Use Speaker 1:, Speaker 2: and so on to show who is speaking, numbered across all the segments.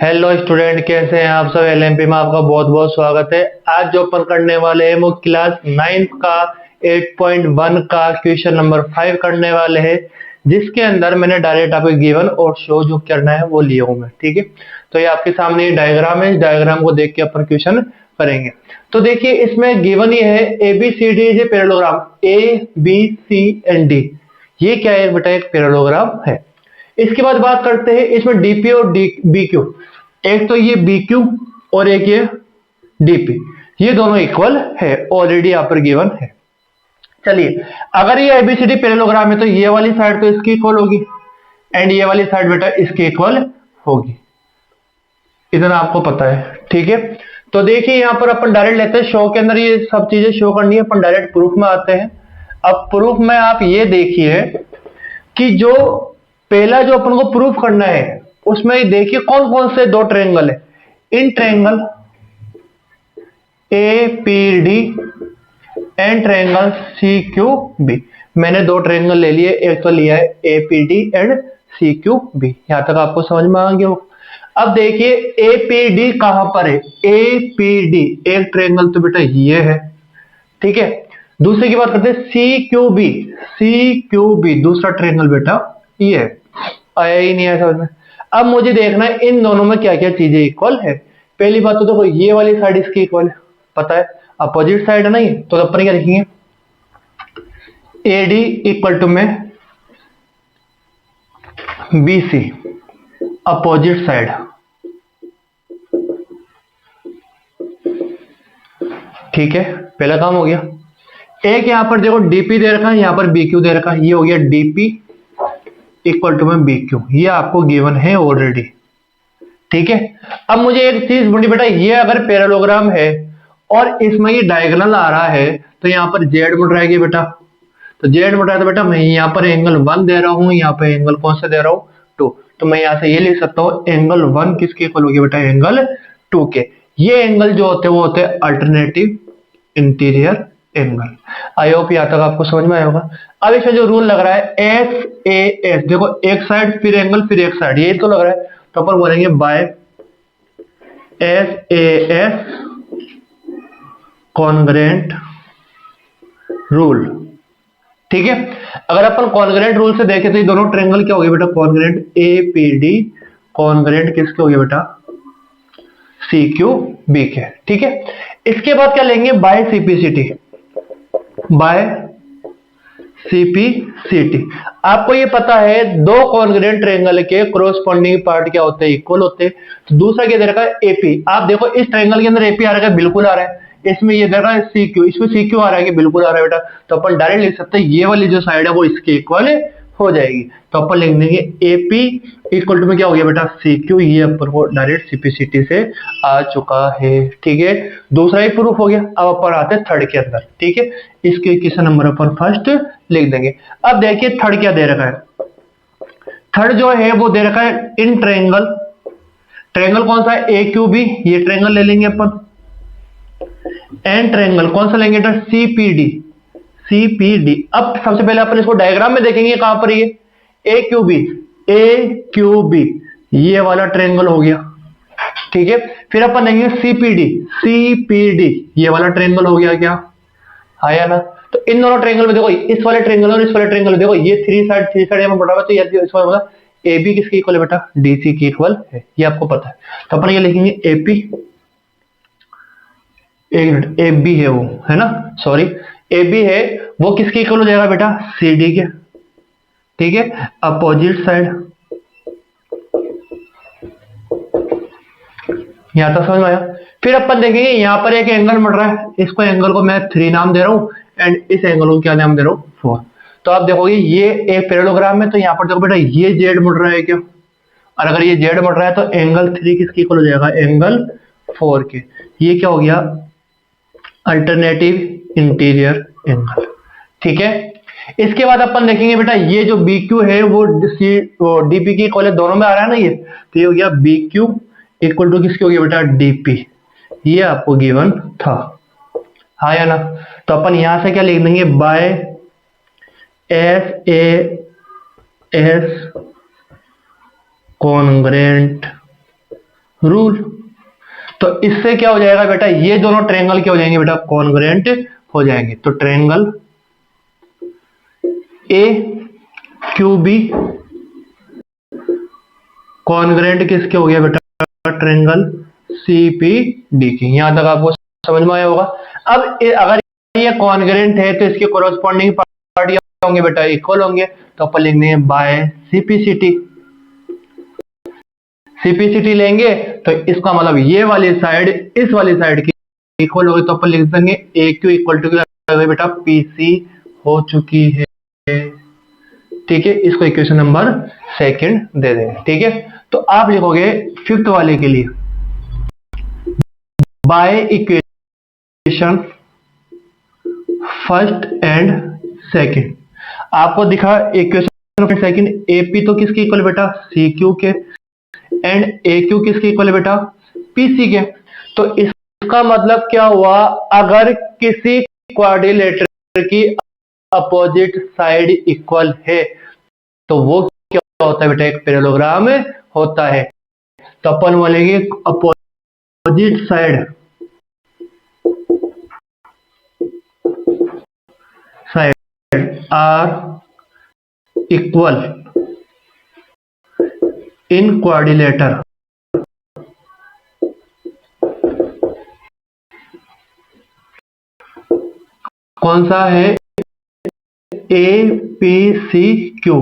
Speaker 1: Hello student, कैसे हैं आप सब। एलएमपी में आपका बहुत बहुत स्वागत है। आज जो अपन करने वाले हैं वो क्लास 9 का 8.1 का क्वेश्चन नंबर 5 करने वाले हैं, जिसके अंदर मैंने डायरेक्ट आपको गिवन और शो जो करना है वो लिया हूं मैं। ठीक है, तो ये आपके सामने डायग्राम है, इस डायग्राम को देख के अपन क्वेश्चन करेंगे। तो देखिए, इसमें गिवन ये है ABCD is a parallelogram, ABCD। ये क्या है बेटा? एक पैरेललोग्राम है। इसके बाद बात करते हैं इसमें डीपी और बीक्यू। एक तो ये बीक्यू और एक ये डीपी, ये दोनों इक्वल है, ऑलरेडी यहाँ पर गिवन है। चलिए, अगर ये एबीसीडी पैरेललोग्राम है तो ये वाली साइड तो इसकी इक्वल होगी एंड ये वाली साइड बेटा इसकी इक्वल होगी, इतना आपको पता है। ठीक है, तो देखिए यहाँ पर अपन डायरेक्ट लेते हैं शो के अंदर, ये सब चीजें शो करनी है, अपन डायरेक्ट प्रूफ में आते हैं। अब प्रूफ में आप ये देखिए कि जो पहला जो अपन को प्रूफ करना है उसमें देखिए कौन कौन से दो ट्रायंगल है। In triangle APD and triangle CQB। मैंने दो ट्रायंगल ले लिए, एक तो लिया है APD एंड CQB। यहां तक आपको समझ में आ गया हो। अब देखिए APD कहां पर है। APD एक ट्रायंगल तो बेटा ये है, ठीक है। दूसरे की बात करते हैं CQB। CQB दूसरा ट्रायंगल बेटा ये है। आया ही नहीं है समझ में। अब मुझे देखना है इन दोनों में क्या क्या चीजें इक्वल है। पहली बात तो देखो, ये वाली साइड इसकी इक्वल है, पता है, अपोजिट साइड है ना ये, तो अपन क्या लिखेंगे, AD इक्वल टू में BC अपोजिट साइड। ठीक है, पहला काम हो गया। एक यहां पर देखो DP दे रखा है, यहां पर BQ दे रखा है, ये हो गया DP इक्वल टू में BQ, ये आपको गिवन है ऑलरेडी। ठीक है, अब मुझे एक चीज बोली बेटा, ये अगर पैरेललोग्राम है और इसमें ये डायगोनल आ रहा है तो यहाँ पर जेड मुड़ रहेगी बेटा। तो जेड मुड़ रहा है तो बेटा मैं यहाँ पर एंगल 1 दे रहा हूँ, यहाँ पे एंगल कौन सा दे रहा हूँ 2। तो मैं यहाँ से ये लिख सकता हूँ एंगल 1 किसके इक्वल होगी बेटा, एंगल 2 के। ये एंगल जो होते हैं वो होते हैं alternative interior angle. I hope यहाँ तक आपको समझ में आया होगा। अब इसमें जो रूल लग रहा है SAS, देखो एक साइड फिर एंगल फिर एक साइड, ये तो लग रहा है, तो अपन बोलेंगे बाय SAS कॉन्ग्रेंट रूल। ठीक है, अगर अपन कॉन्ग्रेंट रूल से देखें तो ये दोनों ट्रायंगल क्या हो गए बेटा, कॉन्ग्रेंट APD कॉन्ग्रेंट किसके हो गए बेटा, CQB के। ठीक है, इसके बाद क्या लेंगे, बाय CPCT। बाय CPCT, आपको ये पता है दो कॉन्ग्रेंट ट्रायंगल के कोरोस्पोंडिंग पार्ट क्या होते हैं, इक्वल होते हैं। तो दूसरा क्या दे रखा है AP। आप देखो इस ट्रायंगल के अंदर AP आ रहा है, बिल्कुल आ रहा है। इसमें ये दे रहा है CQ, इसमें CQ आ रहा है कि बिल्कुल आ रहा है बेटा। तो अपन डायरेक्ट लिख सकते हैं ये वाली जो साइड है वो इसके इक्वल हो जाएगी। तो अपन लिख देंगे AP इक्वल टू में क्या हो गया बेटा, CQ। ये अपन को डायरेक्ट CPCT से आ चुका है। ठीक है, दूसरा ही प्रूफ हो गया। अब अपन आते हैं थर्ड के अंदर। ठीक है, इसके किस नंबर अपन फर्स्ट लिख देंगे। अब देखिए थर्ड क्या दे रखा है। थर्ड जो है वो दे रखा है इन ट्रायंगल, ट्रायंगल कौन सा है, AQB, ये ट्रायंगल ले लेंगे अपन। एंड ट्रायंगल कौन सा लेंगे बेटा, CPD। अब सबसे पहले अपन इसको डायग्राम में देखेंगे, कहां पर ये AQB ये वाला ट्रायंगल हो गया। ठीक है, फिर अपन लेंगे CPD ये वाला ट्रायंगल हो गया क्या, आया ना। तो इन दोनों ट्रायंगल में देखो, इस वाले ट्रायंगल और इस वाले ट्रायंगल में देखो, ये थ्री साइड में बढ़ा हुआ, तो ये इस वाला AB किसकी इक्वल है बेटा, DC की इक्वल है, ये आपको पता है। तो अपन ये लिखेंगे AP, AB है वो, है ना, सॉरी AB है वो किसकी इक्वल हो जाएगा बेटा, CD के। ठीक है, अपोजिट साइड। यहां तक समझ में आया। फिर अपन देखेंगे यहां पर एक एंगल बढ़ रहा है, इसको एंगल को मैं 3 नाम दे रहा हूं एंड इस एंगल को क्या नाम दे रहा हूं, 4। तो आप देखोगे ये एक पैरेललोग्राम है, तो यहां पर देखो बेटा ये जेड मुड़ रहा है क्या, और अगर ये जेड मुड़ रहा है तो एंगल 3 किसकी इक्वल हो जाएगा, एंगल 4 के। ये क्या हो गया, अल्टरनेटिव इंटीरियर एंगल। ठीक है, इसके बाद अपन देखेंगे बेटा ये जो BQ है वो DP की इक्वल है, दोनों में आ रहा है ना ये, तो ये हो गया BQ इक्वल टू किसकी हो गया बेटा, DP। ये आपको गिवन था, हाँ या ना। तो अपन यहां से क्या लिख देंगे, बाय SAS कॉन्ग्रेंट रूल। तो इससे क्या हो जाएगा बेटा, ये दोनों ट्रायंगल क्या हो जाएंगे बेटा, कॉन्ग्रुएंट हो जाएंगे। तो triangle A Q B congruent किसके हो गया बेटा, ट्रायंगल सीपीडी की। यहां तक आपको समझ में आया होगा। अब अगर ये कॉन्ग्रुएंट है तो इसके कोरोस्पोंडिंग पार्ट होंगे बेटा इक्वल होंगे। तो अपन लिखेंगे बाय सीपीसीटी। सीपीसीटी लेंगे तो इसका मतलब ये वाली साइड इस वाली साइड की इक्वल होगी। तो अपन लिख देंगे ए क्यू इक्वल टू बेटा पीसी हो चुकी है। ठीक है, इसको इक्वेशन नंबर सेकंड दे देंगे। ठीक है, तो आप लिखोगे फिफ्थ वाले के लिए by equation first and second. आपको दिखा इक्वेशन सेकंड, एपी तो किसके इक्वल बेटा, सी क्यू के, एंड ए क्यू किसके इक्वल है बेटा, पीसी के। तो इसका मतलब क्या हुआ, अगर किसी क्वाड्रिलेटरल की अपोजिट साइड इक्वल है तो वो क्या होता है बेटा, एक पैरेललोग्राम होता है। तो अपन बोलेंगे opposite side are equal in quadrilateral. कौन सा है, A P C Q.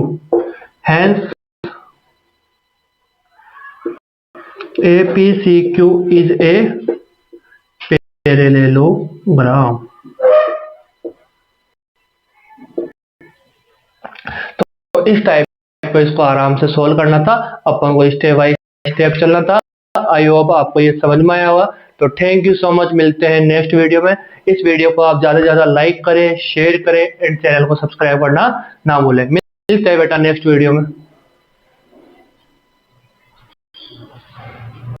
Speaker 1: Hence APCQ is a parallelogram। तो इस टाइप को इसको आराम से सोल्व करना था, अपन को स्टेप बाय स्टेप चलना था। आई होप आपको ये समझ में आया होगा। तो थैंक यू सो मच, मिलते हैं नेक्स्ट वीडियो में। इस वीडियो को आप ज्यादा से ज्यादा लाइक करें, शेयर करें एंड चैनल को सब्सक्राइब करना ना भूलें। मिलते हैं बेटा नेक्स्ट वीडियो में।